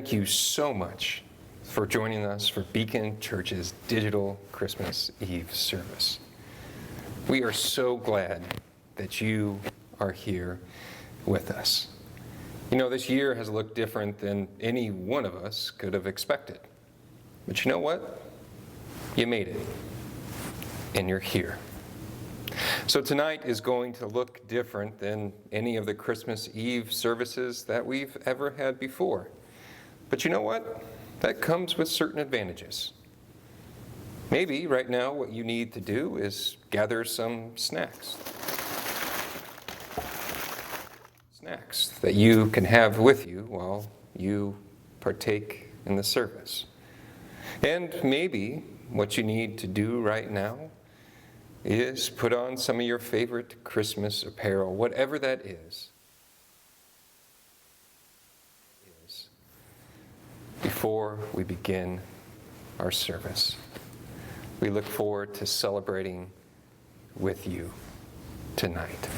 Thank you so much for joining us for Beacon Church's digital Christmas Eve service. We are so glad that you are here with us. You know, this year has looked different than any one of us could have expected. But you know what? You made it, and you're here. So tonight is going to look different than any of the Christmas Eve services that we've ever had before. But you know what? That comes with certain advantages. Maybe right now what you need to do is gather some snacks. Snacks that you can have with you while you partake in the service. And maybe what you need to do right now is put on some of your favorite Christmas apparel, whatever that is, before we begin our service. We look forward to celebrating with you tonight.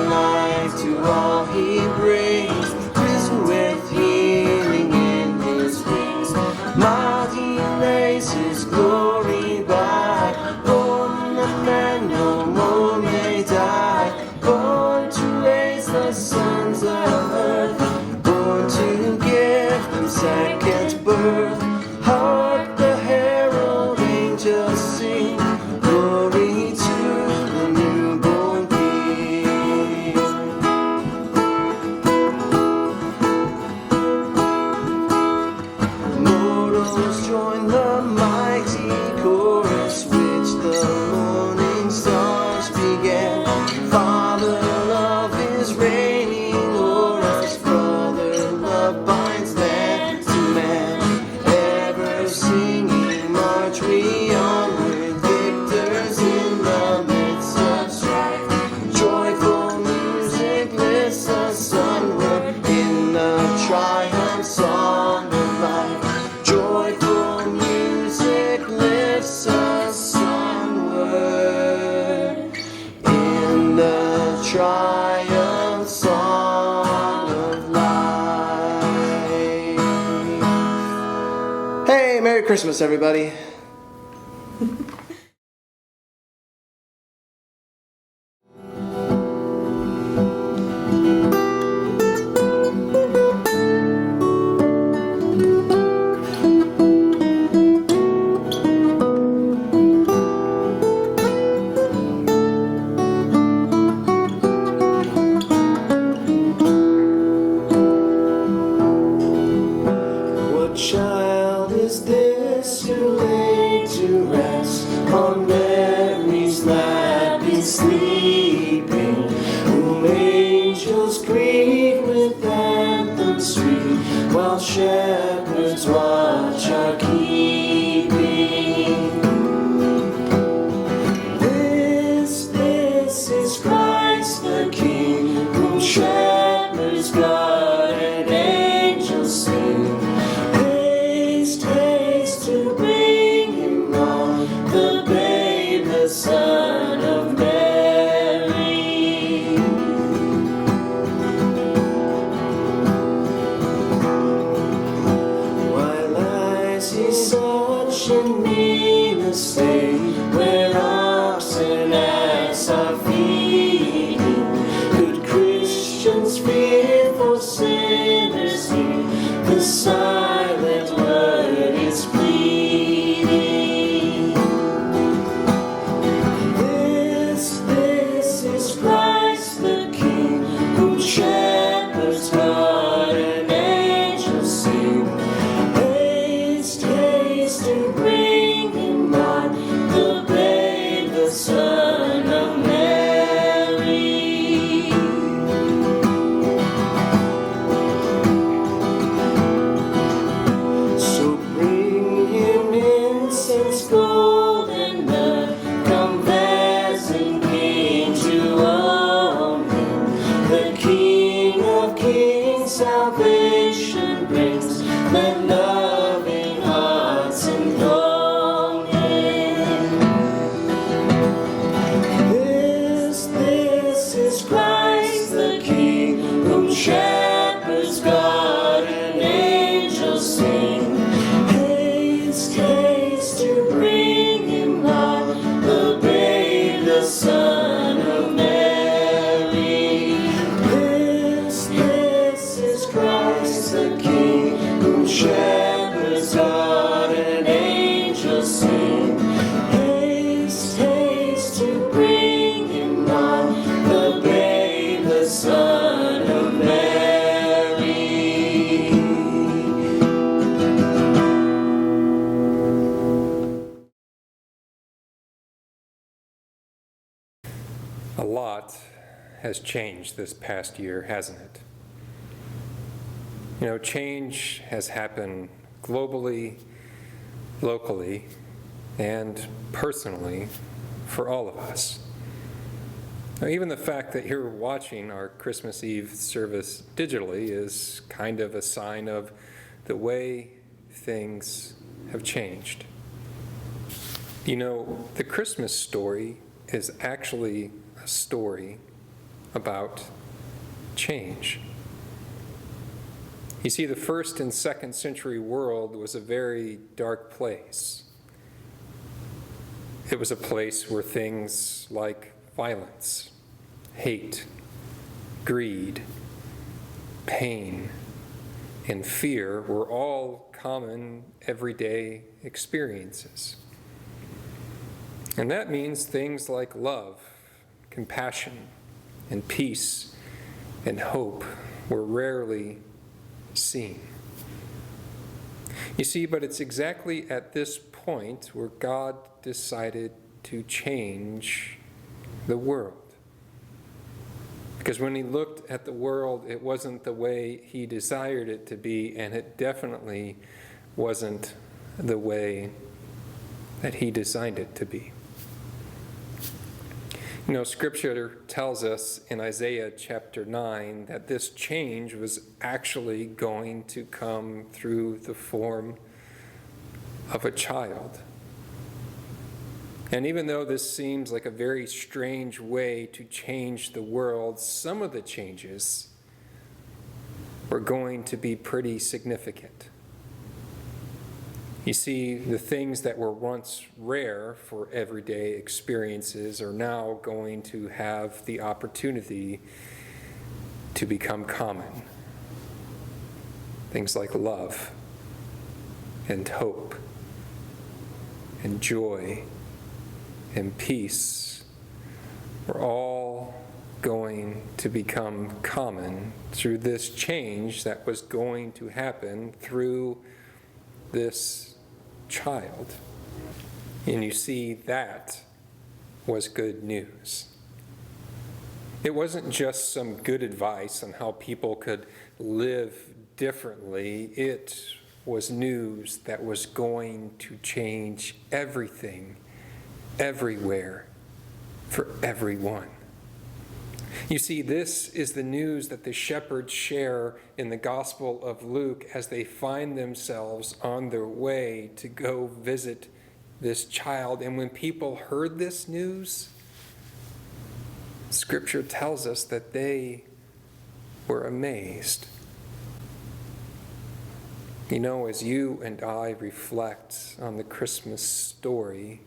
life to all he brings, risen with healing in his wings. Mighty lays his glory by, born that man no more may die, born to raise the sons of earth, born to give them second birth. Hark the herald angels sing, glory to the newborn King. Mortals join the mighty chorus which the morning stars began. Father love is reigning o'er us, brother love binds man to man. Ever singing march we onward, victors in the midst of strife. Joyful music lifts us sunward in the triumph song of life. Joyful music lifts us sunward in the triumph song of life. Hey, Merry Christmas, everybody. What child is this who laid to rest on Mary's lap is sleeping, whom angels greet with anthems sweet, while shepherds watch are keeping? This is Christ the King, whom shepherds guard and angels sing. Haste, haste to bring him on, the babe, the Son of Mary. Why lies he such in mean estate, where oxen ass are feeding? Could Christians fear for sinners hear the silent word is pleading? This is Christ the King, whom shepherds guard and angels sing. Haste, haste to bring him on, the babe, the Son of Mary. So bring him incense, gold, and myrrh. Come, peasant king, to own him. The King of kings salvation brings. Let loving hearts enthrone him. This is Christ the King, whom shepherds guard and angels sing. Haste, haste to bring him on, the babe, the Son of Mary. This is Christ the King, whom shepherds guard and angels sing. Haste, haste to bring him on, the babe, the Son of Mary. A lot has changed this past year, hasn't it? You know, change has happened globally, locally, and personally for all of us. Now, even the fact that you're watching our Christmas Eve service digitally is kind of a sign of the way things have changed. You know, the Christmas story is actually a story about change. You see, the first and second century world was a very dark place. It was a place where things like violence, hate, greed, pain, and fear were all common everyday experiences. And that means things like love, compassion, and peace and hope were rarely seen. You see, but it's exactly at this point where God decided to change the world. Because when he looked at the world, it wasn't the way he desired it to be, and it definitely wasn't the way that he designed it to be. You know, Scripture tells us in Isaiah chapter 9 that this change was actually going to come through the form of a child. And even though this seems like a very strange way to change the world, some of the changes were going to be pretty significant. You see, the things that were once rare for everyday experiences are now going to have the opportunity to become common. Things like love and hope and joy and peace were all going to become common through this change that was going to happen through this child. And you see, that was good news. It wasn't just some good advice on how people could live differently. It was news that was going to change everything, everywhere, for everyone. You see, this is the news that the shepherds share in the Gospel of Luke as they find themselves on their way to go visit this child. And when people heard this news, Scripture tells us that they were amazed. You know, as you and I reflect on the Christmas story,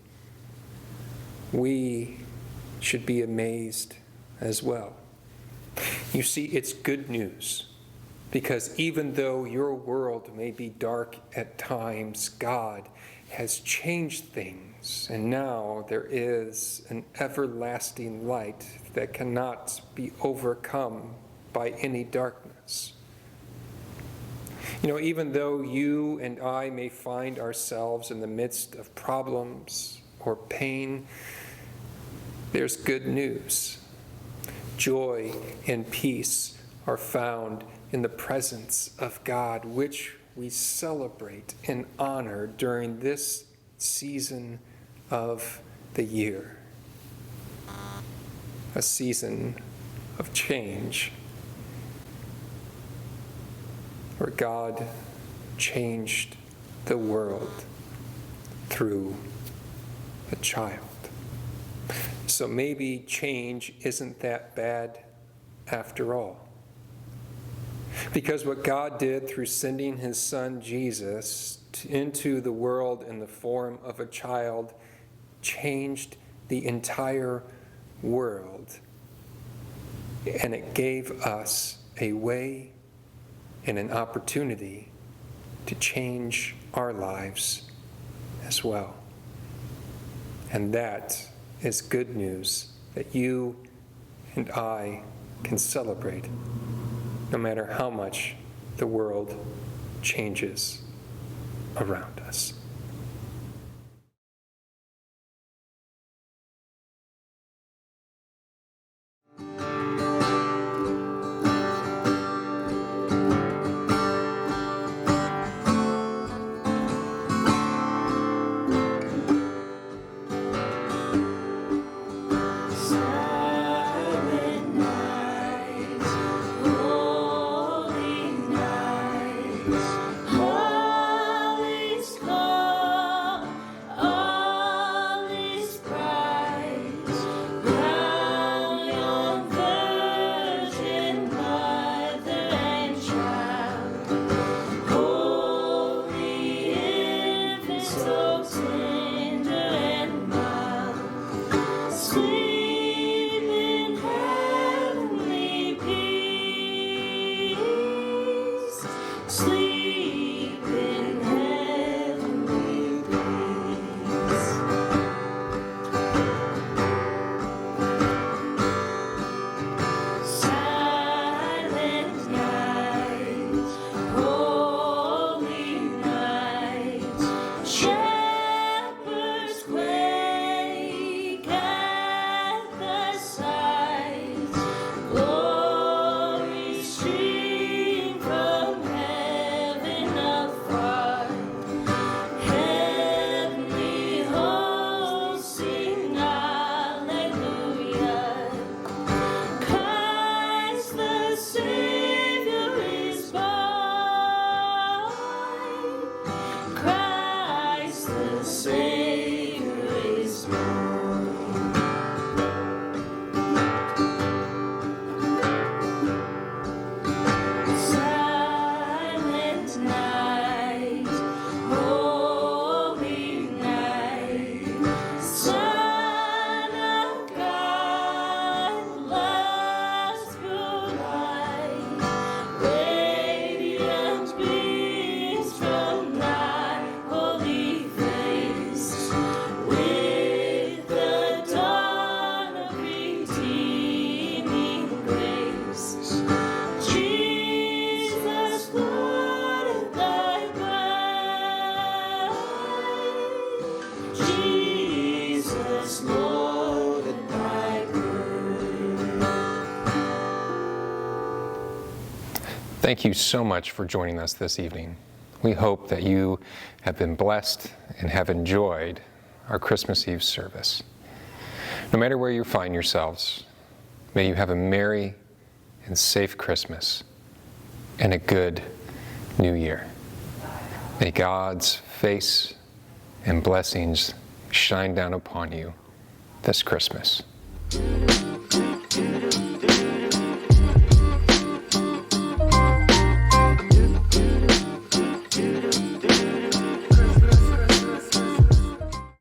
we should be amazed as well. You see, it's good news, because even though your world may be dark at times, God has changed things, and now there is an everlasting light that cannot be overcome by any darkness. You know, even though you and I may find ourselves in the midst of problems or pain, there's good news. Joy and peace are found in the presence of God, which we celebrate and honor during this season of the year. A season of change, where God changed the world through a child. So maybe change isn't that bad after all. Because what God did through sending his son Jesus into the world in the form of a child changed the entire world. And it gave us a way and an opportunity to change our lives as well. And that is good news that you and I can celebrate, no matter how much the world changes around us. Silent night, holy night, all is calm. Thank you so much for joining us this evening. We hope that you have been blessed and have enjoyed our Christmas Eve service. No matter where you find yourselves, may you have a merry and safe Christmas and a good New Year. May God's face and blessings shine down upon you this Christmas.